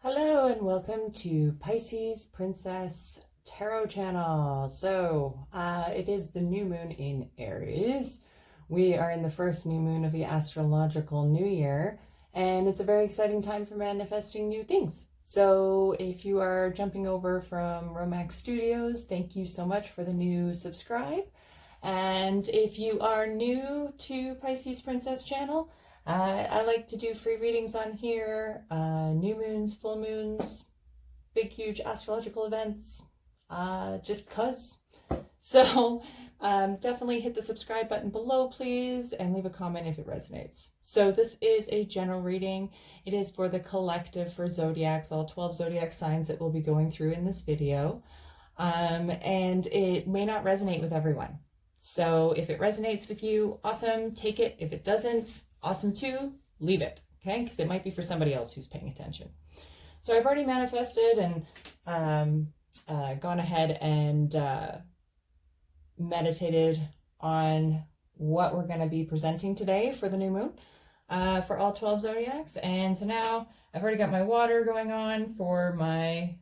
Hello and welcome to Pisces Princess Tarot Channel. It is the new moon in Aries. We are in the first new moon of the astrological new year, and it's a very exciting time for manifesting new things. So if you are jumping over from romakstudios, thank you so much for the new subscribe. And if you are new to Pisces Princess Channel, I like to do free readings on here, new moons, full moons, big, huge astrological events, just cuz. So definitely hit the subscribe button below, please, and leave a comment if it resonates. So this is a general reading. It is for the collective for zodiacs, all 12 zodiac signs that we'll be going through in this video. And it may not resonate with everyone. So if it resonates with you, awesome, take it. If it doesn't, awesome too, leave it, okay? Because it might be for somebody else who's paying attention. So I've already manifested and gone ahead and meditated on what we're going to be presenting today for the new moon for all 12 zodiacs. And so now I've already got my water going on for my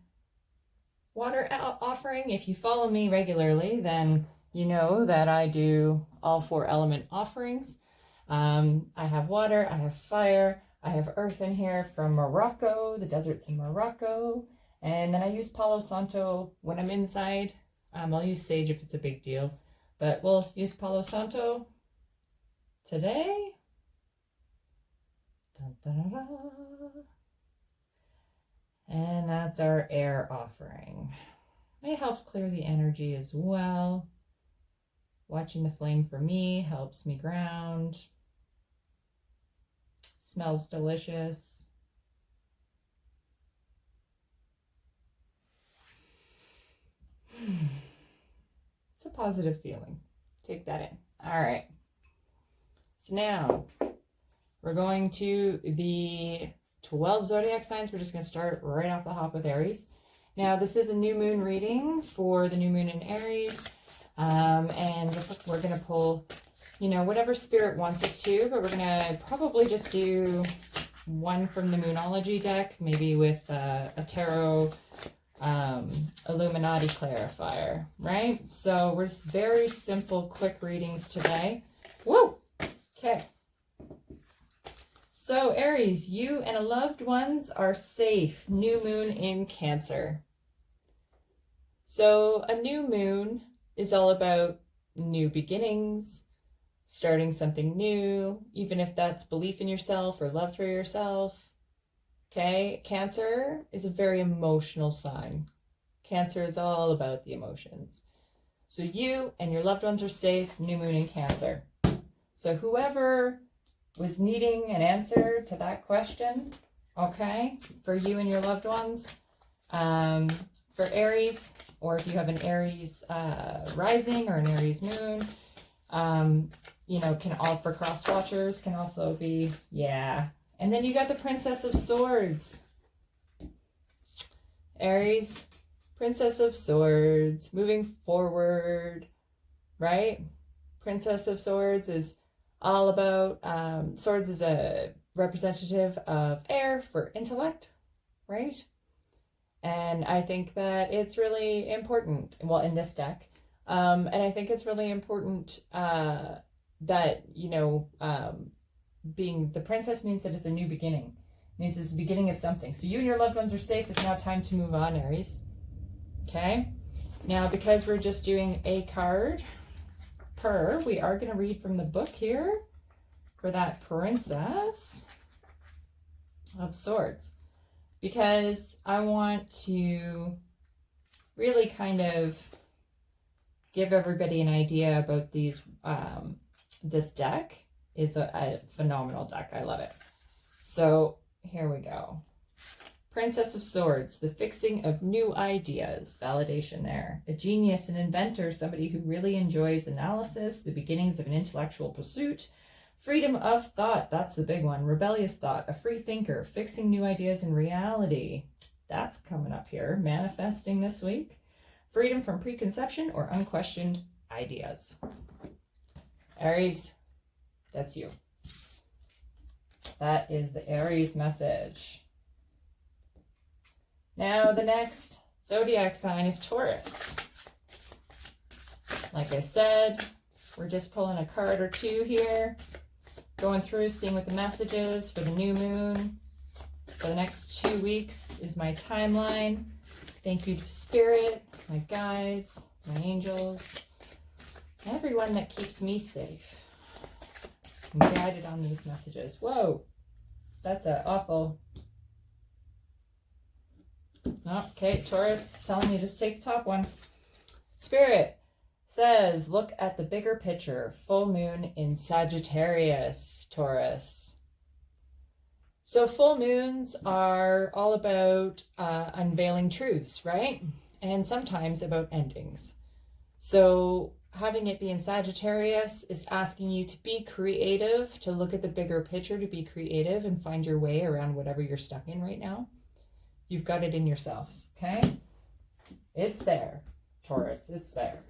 water offering. If you follow me regularly, then you know that I do all 4 element offerings. I have water, I have fire, I have earth in here from Morocco, the deserts in Morocco, and then I use Palo Santo when I'm inside. I'll use sage if it's a big deal, but we'll use Palo Santo today. Dun, dun, dun, dun. And that's our air offering. It helps clear the energy as well. Watching the flame for me helps me ground. Smells delicious. It's a positive feeling. Take that in. All right. So now we're going to the 12 zodiac signs. We're just going to start right off the hop with Aries. Now, this is a new moon reading for the new moon in Aries. And we're going to pull, whatever spirit wants us to, but we're going to probably just do one from the Moonology deck, maybe with a tarot Illuminati clarifier, right? So we're just very simple, quick readings today. Woo! Okay. So Aries, you and a loved ones are safe. New moon in Cancer. So a new moon is all about new beginnings, starting something new, even if that's belief in yourself or love for yourself. Okay, Cancer is a very emotional sign. Cancer is all about the emotions. So you and your loved ones are safe, new moon in Cancer. So whoever was needing an answer to that question, okay, for you and your loved ones, for Aries, or if you have an Aries rising or an Aries moon, can all for cross watchers can also be, yeah. And then you got the Princess of Swords. Aries, Princess of Swords, moving forward, right? Princess of Swords is all about, swords is a representative of air for intellect, right? And I think that it's really important, well, in this deck, and I think it's really important that, being the princess means that it's a new beginning. It means it's the beginning of something. So you and your loved ones are safe. It's now time to move on, Aries. Okay? Now, because we're just doing a card per, we are going to read from the book here for that Princess of Swords. Because I want to really kind of give everybody an idea about these. This deck is a phenomenal deck. I love it. So here we go. Princess of Swords, the fixing of new ideas. Validation there. A genius, an inventor, somebody who really enjoys analysis, the beginnings of an intellectual pursuit. Freedom of thought, that's the big one. Rebellious thought, a free thinker, fixing new ideas in reality. That's coming up here, manifesting this week. Freedom from preconception or unquestioned ideas. Aries, that's you. That is the Aries message. Now the next zodiac sign is Taurus. Like I said, we're just pulling a card or two here, going through, seeing what the message is for the new moon. For the next 2 weeks is my timeline. Thank you to Spirit, my guides, my angels, everyone that keeps me safe. I'm guided on these messages. Whoa, that's an awful... Okay, Taurus telling me just take the top one. Spirit says, look at the bigger picture. Full moon in Sagittarius, Taurus. So full moons are all about unveiling truths, right? And sometimes about endings. So having it be in Sagittarius is asking you to be creative, to look at the bigger picture, to be creative and find your way around whatever you're stuck in right now. You've got it in yourself, okay? It's there, Taurus, it's there.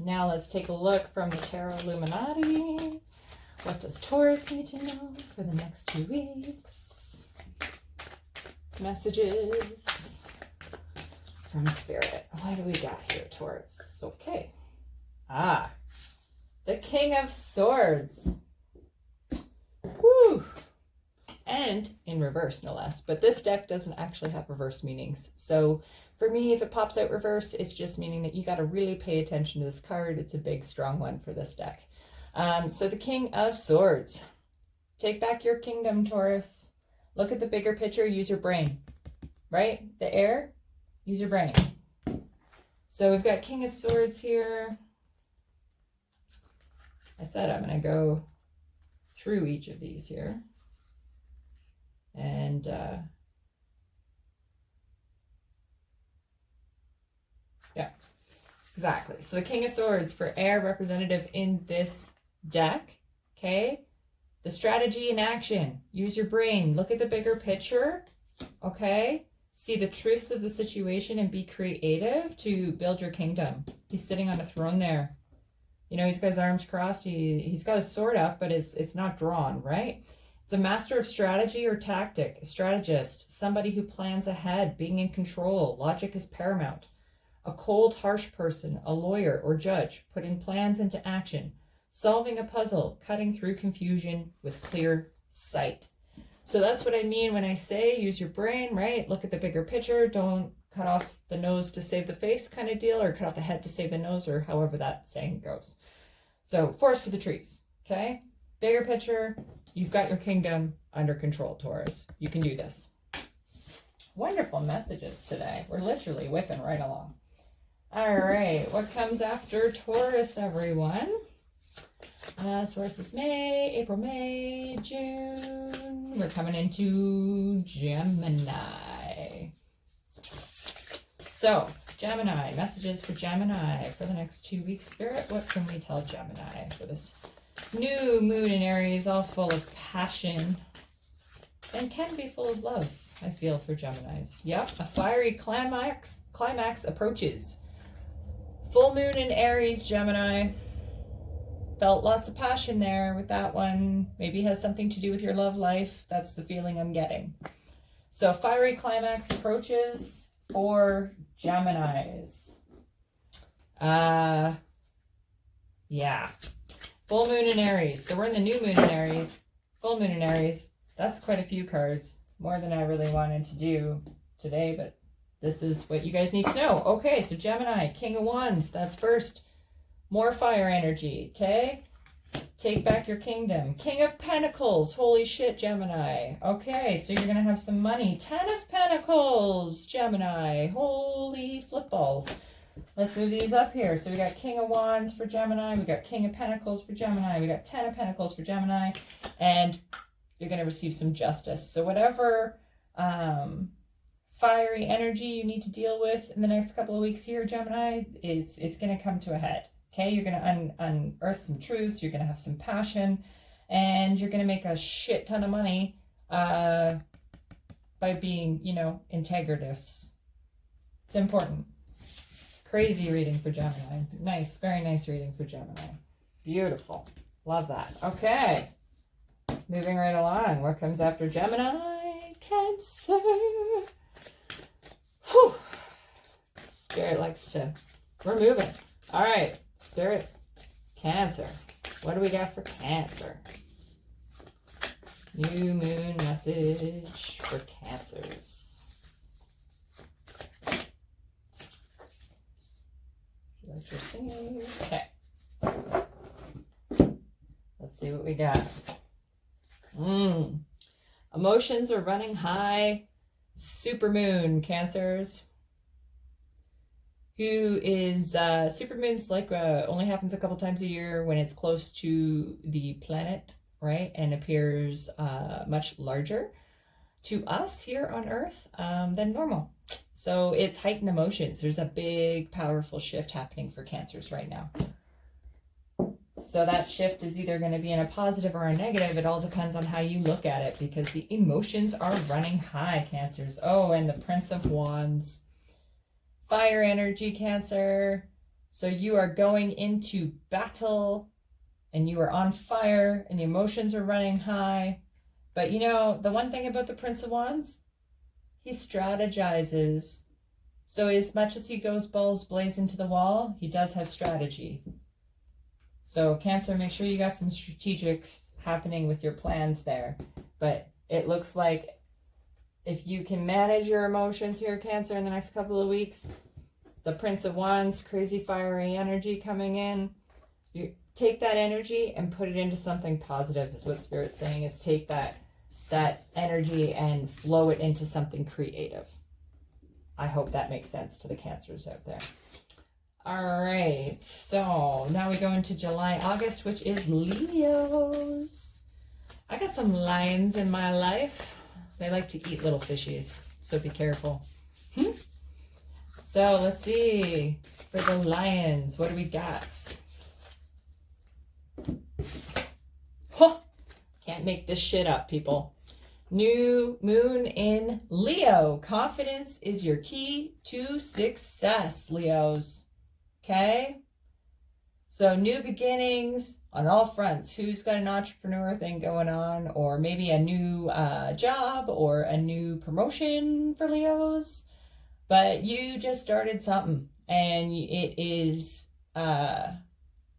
Now let's take a look from the Tarot Illuminati. What does Taurus need to know for the next 2 weeks? Messages from Spirit. What do we got here, Taurus? Okay. The King of Swords. Woo! And in reverse, no less. But this deck doesn't actually have reverse meanings. So for me, if it pops out reverse, it's just meaning that you got to really pay attention to this card. It's a big, strong one for this deck. So the King of Swords. Take back your kingdom, Taurus. Look at the bigger picture. Use your brain. Right? The air. Use your brain. So we've got King of Swords here. I said I'm going to go through each of these here. And yeah, exactly. So the King of Swords for air representative in this deck, okay? The strategy in action. Use your brain. Look at the bigger picture, okay? See the truths of the situation and be creative to build your kingdom. He's sitting on a throne there. You know, he's got his arms crossed. He's got his sword up, but it's not drawn, right? It's a master of strategy or tactic, a strategist, somebody who plans ahead, being in control. Logic is paramount. A cold, harsh person, a lawyer or judge, putting plans into action, solving a puzzle, cutting through confusion with clear sight. So that's what I mean when I say use your brain, right? Look at the bigger picture. Don't cut off the nose to save the face kind of deal, or cut off the head to save the nose, or however that saying goes. So forest for the trees, okay? Bigger picture, you've got your kingdom under control, Taurus. You can do this. Wonderful messages today. We're literally whipping right along. All right, what comes after Taurus, everyone? Taurus is May, April, May, June. We're coming into Gemini. So, Gemini, messages for Gemini for the next 2 weeks. Spirit, what can we tell Gemini for this new moon in Aries, all full of passion and can be full of love, I feel, for Geminis. Yep, a fiery climax approaches. Full moon in Aries, Gemini. Felt lots of passion there with that one. Maybe has something to do with your love life. That's the feeling I'm getting. So fiery climax approaches for Geminis. Yeah. Full moon in Aries. So we're in the new moon in Aries. Full moon in Aries. That's quite a few cards. More than I really wanted to do today, but this is what you guys need to know. Okay, so Gemini, King of Wands. That's first. More fire energy, okay? Take back your kingdom. King of Pentacles. Holy shit, Gemini. Okay, so you're going to have some money. 10 of Pentacles, Gemini. Holy flip balls. Let's move these up here. So we got King of Wands for Gemini. We got King of Pentacles for Gemini. We got 10 of Pentacles for Gemini. And you're going to receive some justice. So whatever fiery energy you need to deal with in the next couple of weeks here, Gemini, it's going to come to a head. Okay, you're going to unearth some truths. You're going to have some passion. And you're going to make a shit ton of money by being, you know, integritous. It's important. Crazy reading for Gemini. Nice, very nice reading for Gemini. Beautiful. Love that. Okay. Moving right along. What comes after Gemini? Cancer. Whew. Spirit likes to remove it. All right, Spirit, Cancer. What do we got for Cancer? New moon message for Cancers. Like you're singing. Okay. Let's see what we got. Emotions are running high. Supermoon, Cancers. Who is supermoon's like only happens a couple times a year when it's close to the planet, right? And appears much larger to us here on Earth than normal. So it's heightened emotions. There's a big, powerful shift happening for Cancers right now. So that shift is either going to be in a positive or a negative. It all depends on how you look at it, because the emotions are running high, Cancers. Oh, and the Prince of Wands. Fire energy, Cancer. So you are going into battle and you are on fire and the emotions are running high. But you know, the one thing about the Prince of Wands, he strategizes. So as much as he goes balls blazing to the wall, he does have strategy. So Cancer, make sure you got some strategics happening with your plans there. But it looks like if you can manage your emotions here, Cancer, in the next couple of weeks, the Prince of Wands, crazy fiery energy coming in, you take that energy and put it into something positive is what Spirit's saying, is take that energy and flow it into something creative. I hope that makes sense to the Cancers out there. All right, so now we go into July, August, which is Leos. I got some lions in my life. They like to eat little fishies, so be careful. So let's see, for the lions, what do we got? Huh. Can't make this shit up, people. New moon in Leo. Confidence is your key to success, Leos. Okay? So new beginnings on all fronts. Who's got an entrepreneur thing going on, or maybe a new job or a new promotion for Leos? But you just started something and it is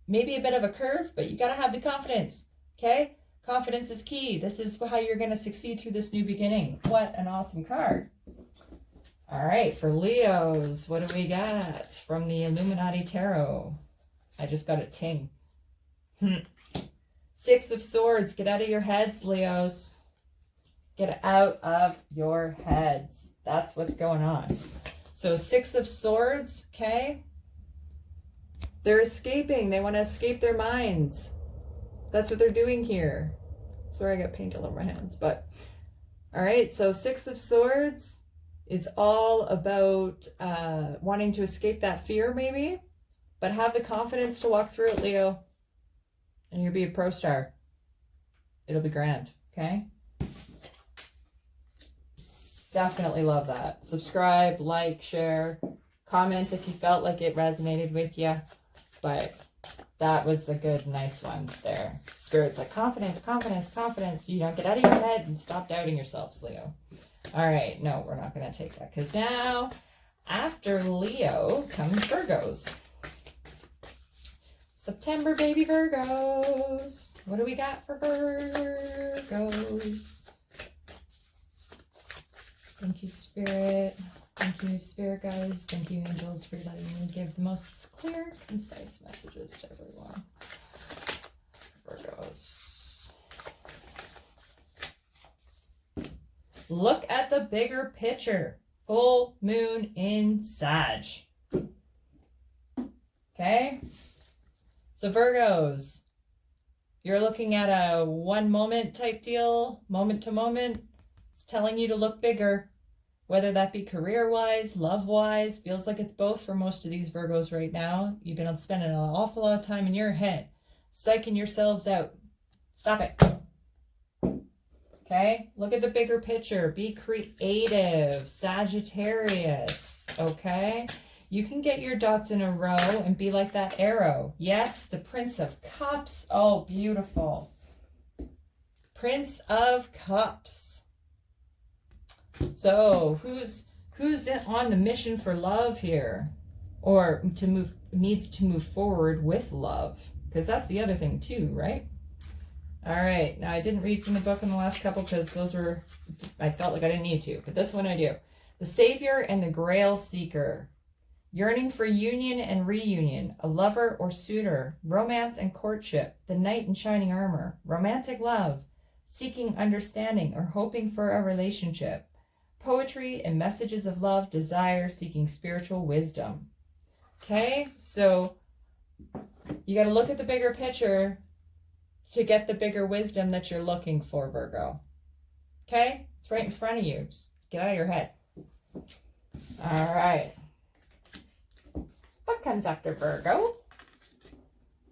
maybe a bit of a curve, but you got to have the confidence. Okay? Confidence is key. This is how you're going to succeed through this new beginning. What an awesome card. All right, for Leos, what do we got from the Illuminati Tarot? I just got a ting. Six of Swords. Get out of your heads, Leos. Get out of your heads. That's what's going on. So Six of Swords, okay? They're escaping. They want to escape their minds. That's what they're doing here. Sorry, I got paint all over my hands, but all right. So Six of Swords is all about wanting to escape that fear, maybe, but have the confidence to walk through it, Leo, and you'll be a pro star. It'll be grand, okay? Definitely love that. Subscribe, like, share, comment if you felt like it resonated with you, but that was a good, nice one there. Spirit's like, confidence, confidence, confidence. You don't get out of your head and stop doubting yourselves, Leo. All right, no, we're not going to take that, because now after Leo comes Virgos. September, baby Virgos. What do we got for Virgos? Thank you, Spirit. Thank you, Spirit guides. Thank you, angels, for letting me give the most clear, concise messages to everyone. Virgos. Look at the bigger picture. Full moon in Sag. Okay? So Virgos, you're looking at a one moment type deal, moment to moment. It's telling you to look bigger, whether that be career-wise, love-wise. Feels like it's both for most of these Virgos right now. You've been spending an awful lot of time in your head, psyching yourselves out. Stop it. Okay? Look at the bigger picture. Be creative. Sagittarius. Okay? You can get your dots in a row and be like that arrow. Yes, the Prince of Cups. Oh, beautiful. Prince of Cups. So who's Who's on the mission for love here? Or needs to move forward with love? Because that's the other thing too, right? All right. Now, I didn't read from the book in the last couple because those were, I felt like I didn't need to. But this one I do. The Savior and the Grail Seeker. Yearning for union and reunion, a lover or suitor, romance and courtship, the knight in shining armor, romantic love, seeking understanding or hoping for a relationship, poetry and messages of love, desire, seeking spiritual wisdom. Okay, so you got to look at the bigger picture to get the bigger wisdom that you're looking for, Virgo. Okay, it's right in front of you. Just get out of your head. All right. What comes after Virgo?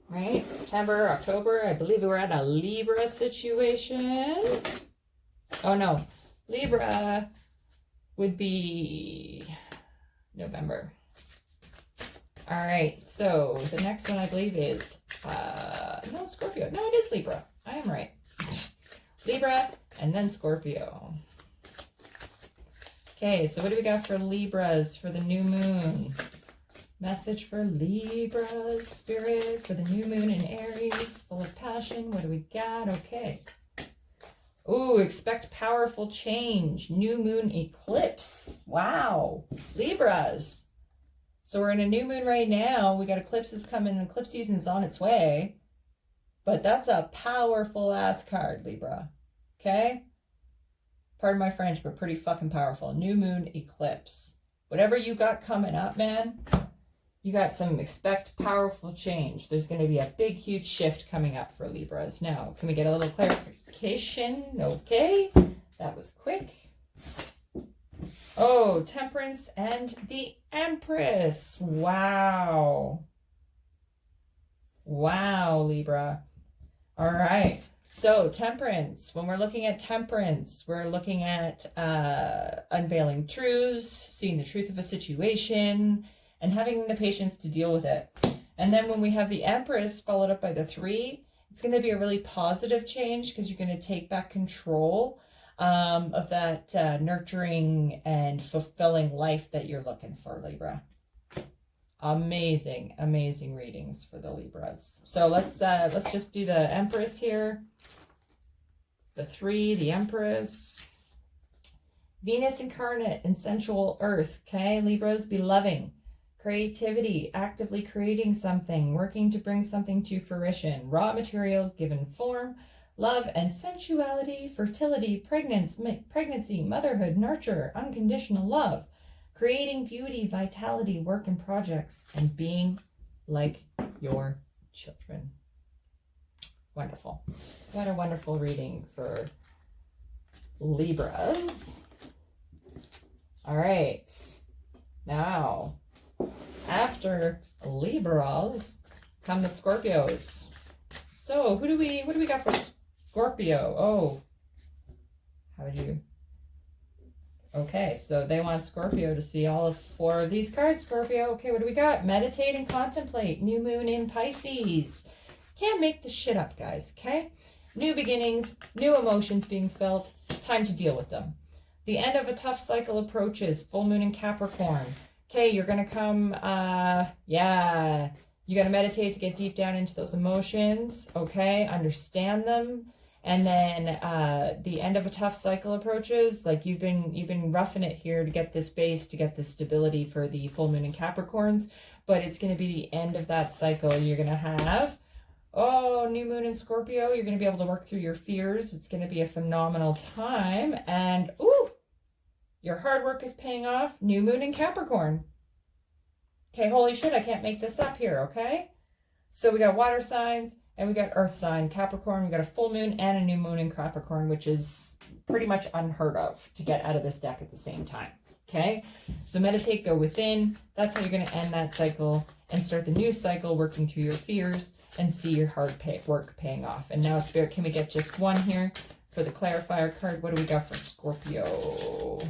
Right, September, October. I believe we're at a Libra situation. Oh no, Libra would be November. All right, so the next one I believe is, no, Scorpio. No, it is Libra. I am right. Libra and then Scorpio. Okay, so what do we got for Libras for the new moon? Message for Libras, Spirit, for the new moon in Aries, full of passion. What do we got? Okay. Ooh, expect powerful change. New moon eclipse. Wow. Libras. So we're in a new moon right now. We got eclipses coming. Eclipse season's on its way. But that's a powerful ass card, Libra. Okay? Pardon my French, but pretty fucking powerful. New moon eclipse. Whatever you got coming up, man, you got some expect powerful change. There's going to be a big, huge shift coming up for Libras. Now, can we get a little clarification? Okay. That was quick. Oh, Temperance and the Empress. Wow. Wow, Libra. All right. So Temperance, when we're looking at Temperance, we're looking at unveiling truths, seeing the truth of a situation, and having the patience to deal with it. And then when we have the Empress followed up by the 3, it's going to be a really positive change because you're going to take back control of that nurturing and fulfilling life that you're looking for, Libra. Amazing, amazing readings for the Libras. So let's just do the Empress here. The 3, the Empress. Venus incarnate and sensual earth. Okay, Libras, be loving. Creativity, actively creating something, working to bring something to fruition. Raw material given form. Love and sensuality, fertility, pregnancy, motherhood, nurture, unconditional love. Creating beauty, vitality, work and projects, and being like your children. Wonderful. What a wonderful reading for Libras. All right. Now, after Libras come the Scorpios. So, what do we got for Scorpio? Oh, how would you? Okay, so they want Scorpio to see all 4 of these cards, Scorpio. Okay, what do we got? Meditate and contemplate. New moon in Pisces. Can't make this shit up, guys, okay? New beginnings, new emotions being felt. Time to deal with them. The end of a tough cycle approaches. Full moon in Capricorn. Okay, you're going to come, you got to meditate to get deep down into those emotions, okay? Understand them. And then the end of a tough cycle approaches. Like you've been roughing it here to get this base, to get this stability for the full moon in Capricorns. But it's going to be the end of that cycle. You're going to have, new moon in Scorpio. You're going to be able to work through your fears. It's going to be a phenomenal time. And, your hard work is paying off. New moon in Capricorn. Okay, holy shit, I can't make this up here, okay? So we got water signs. And we got earth sign, Capricorn. We got a full moon and a new moon in Capricorn, which is pretty much unheard of to get out of this deck at the same time. Okay? So meditate, go within. That's how you're going to end that cycle and start the new cycle, working through your fears and see your hard work paying off. And now, Spirit, can we get just one here for the clarifier card? What do we got for Scorpio?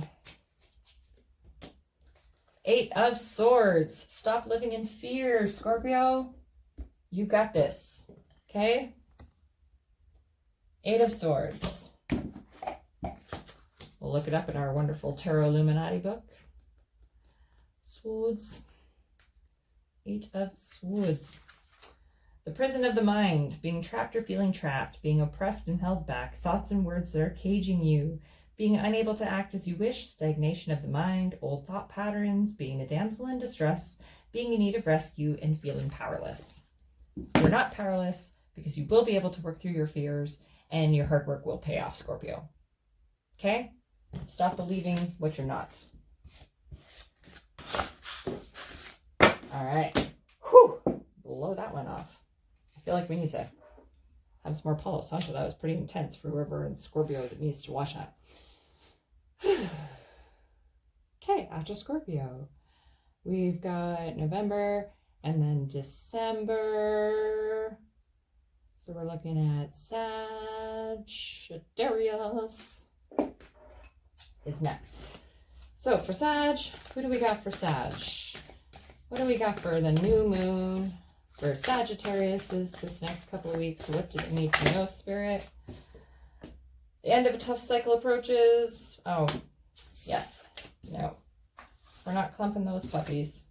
8 of Swords. Stop living in fear, Scorpio. You got this. Okay? 8 of Swords. We'll look it up in our wonderful Tarot Illuminati book. Swords. 8 of Swords. The prison of the mind, being trapped or feeling trapped, being oppressed and held back, thoughts and words that are caging you, being unable to act as you wish, stagnation of the mind, old thought patterns, being a damsel in distress, being in need of rescue, and feeling powerless. You're not powerless because you will be able to work through your fears and your hard work will pay off, Scorpio. Okay? Stop believing what you're not. All right. Whew. Blow that one off. I feel like we need to have some more Palo Santo. That was pretty intense for whoever in Scorpio that needs to watch that. Okay, after Scorpio, we've got November and then December. So we're looking at Sagittarius is next. So for Sag, who do we got for Sag? What do we got for the new moon for Sagittarius is this next couple of weeks? What do they need to know, Spirit? The end of a tough cycle approaches. Oh, yes. No. We're not clumping those puppies.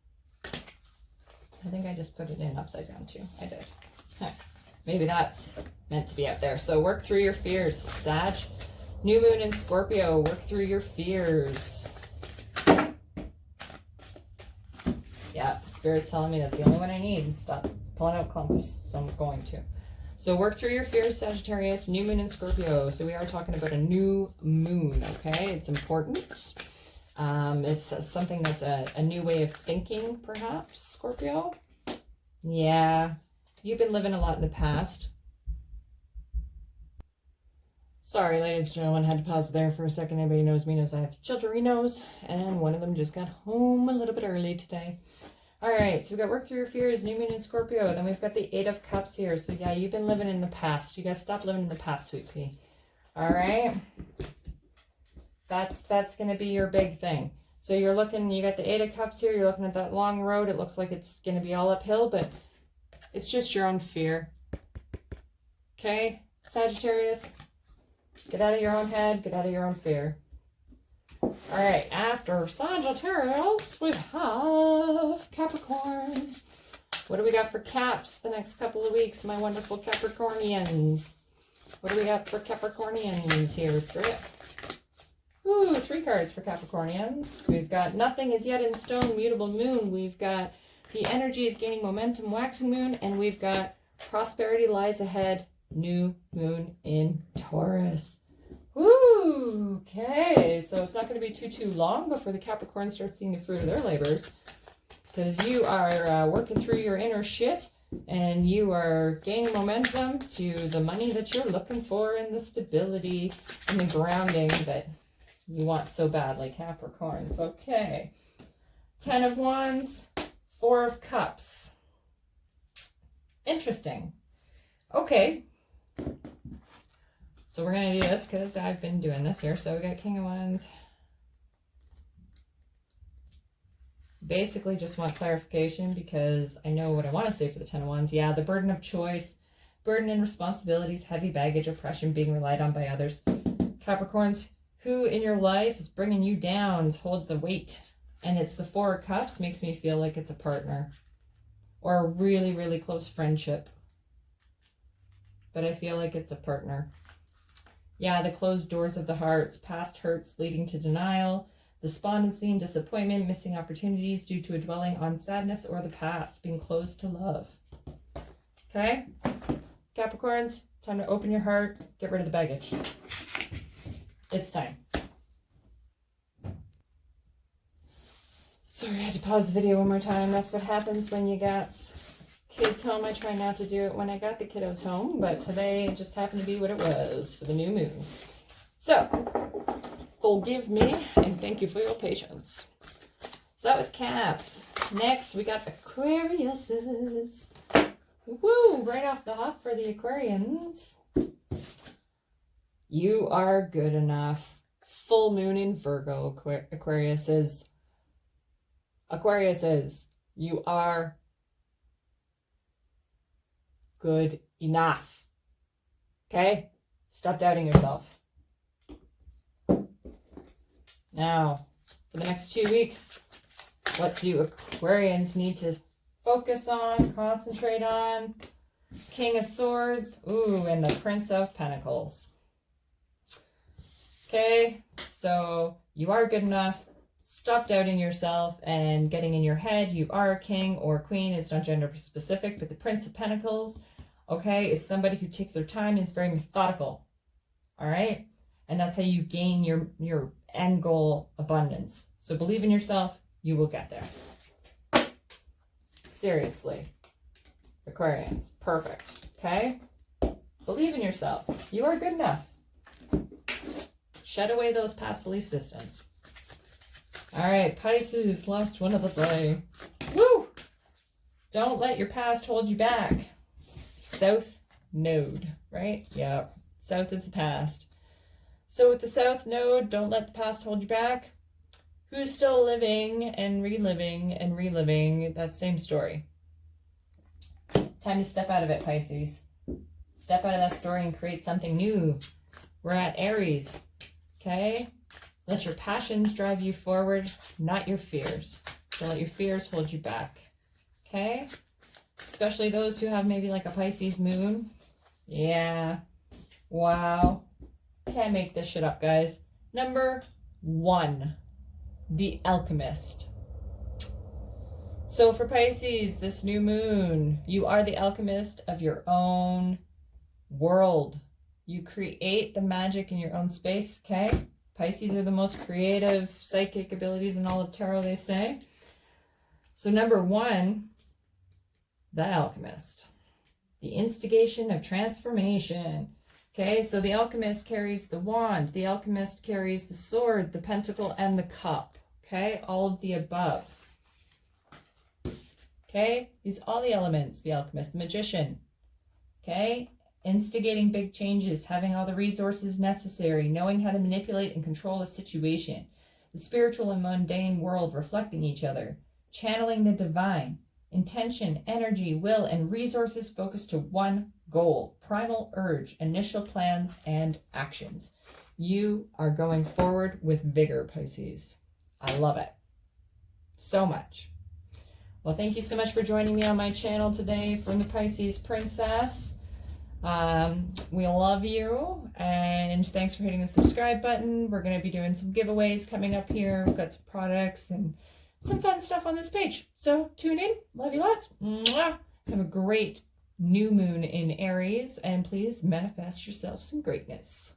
I think I just put it in upside down too. I did. Huh. Maybe that's meant to be out there. So work through your fears, Sag. New moon in Scorpio. Work through your fears. Yeah, Spirit's telling me that's the only one I need. Stop pulling out clumps, so I'm going to. So work through your fears, Sagittarius, new moon in Scorpio. So we are talking about a new moon, okay? It's important. It's something that's a new way of thinking, perhaps, Scorpio. Yeah, you've been living a lot in the past. Sorry, ladies and gentlemen, had to pause there for a second. Anybody knows me knows I have children-nos, and one of them just got home a little bit early today. All right, so we've got work through your fears, new moon in Scorpio. Then we've got the 8 of Cups here. So yeah, you've been living in the past. You guys stop living in the past, sweet pea. All right, that's going to be your big thing. So you're looking, you got the 8 of Cups here. You're looking at that long road. It looks like it's going to be all uphill, but it's just your own fear. Okay, Sagittarius, get out of your own head. Get out of your own fear. All right, after Sagittarius, we have Capricorn. What do we got for Caps the next couple of weeks, my wonderful Capricornians? What do we got for Capricornians here, Spirit? Ooh, 3 cards for Capricornians. We've got nothing is yet in stone, mutable moon. We've got the energy is gaining momentum, waxing moon. And we've got prosperity lies ahead, new moon in Taurus. Woo! Okay, so it's not going to be too long before the Capricorn starts seeing the fruit of their labors, because you are working through your inner shit and you are gaining momentum to the money that you're looking for and the stability and the grounding that you want so badly, Capricorns. Okay, 10 of Wands, 4 of Cups. Interesting. Okay. So we're going to do this because I've been doing this here. So we got King of Wands. Basically just want clarification because I know what I want to say for the 10 of Wands. Yeah, the burden of choice, burden and responsibilities, heavy baggage, oppression, being relied on by others. Capricorns, who in your life is bringing you down, holds a weight. And it's the 4 of Cups, makes me feel like it's a partner or a really, really close friendship. But I feel like it's a partner. Yeah, the closed doors of the hearts, past hurts leading to denial, despondency and disappointment, missing opportunities due to a dwelling on sadness or the past, being closed to love. Okay? Capricorns, time to open your heart, get rid of the baggage. It's time. Sorry, I had to pause the video one more time. That's what happens when you got kids home. I try not to do it when I got the kiddos home, but today it just happened to be what it was for the new moon. So, forgive me and thank you for your patience. So that was Caps. Next, we got Aquariuses. Woo! Right off the hop for the Aquarians. You are good enough. Full moon in Virgo, Aquariuses. Aquariuses, you are good enough. Okay? Stop doubting yourself. Now, for the next 2 weeks, What do Aquarians need to focus on, concentrate on? King of Swords. Ooh, and the Prince of Pentacles. Okay, so you are good enough. Stop doubting yourself and getting in your head. You are a king or a queen. It's not gender specific, but the Prince of Pentacles, okay, is somebody who takes their time and is very methodical. All right? And that's how you gain your end goal abundance. So believe in yourself. You will get there. Seriously. Aquarians. Perfect. Okay? Believe in yourself. You are good enough. Shed away those past belief systems. All right, Pisces, last one of the day. Woo! Don't let your past hold you back. South Node, right? Yep. South is the past. So with the South Node, don't let the past hold you back. Who's still living and reliving that same story? Time to step out of it, Pisces. Step out of that story and create something new. We're at Aries, okay? Let your passions drive you forward, not your fears. Don't let your fears hold you back, okay? Especially those who have maybe like a Pisces moon. Yeah. Wow. Can't make this shit up, guys. Number 1, the Alchemist. So for Pisces, this new moon, you are the alchemist of your own world. You create the magic in your own space, okay? Pisces are the most creative psychic abilities in all of tarot, they say. So number 1, the Alchemist. The instigation of transformation. Okay, so the Alchemist carries the wand. The Alchemist carries the sword, the pentacle, and the cup. Okay, all of the above. Okay, he's all the elements, the Alchemist, the Magician. Okay, instigating big changes, having all the resources necessary, knowing how to manipulate and control a situation. The spiritual and mundane world reflecting each other. Channeling the divine. Intention, energy, will, and resources focused to one goal. Primal urge, initial plans, and actions. You are going forward with vigor, Pisces. I love it so much. Well, thank you so much for joining me on my channel today from the Pisces Princess. We love you, and thanks for hitting the subscribe button. We're going to be doing some giveaways coming up here. We've got some products and some fun stuff on this page. So tune in. Love you lots. Mwah. Have a great new moon in Aries, and please manifest yourself some greatness.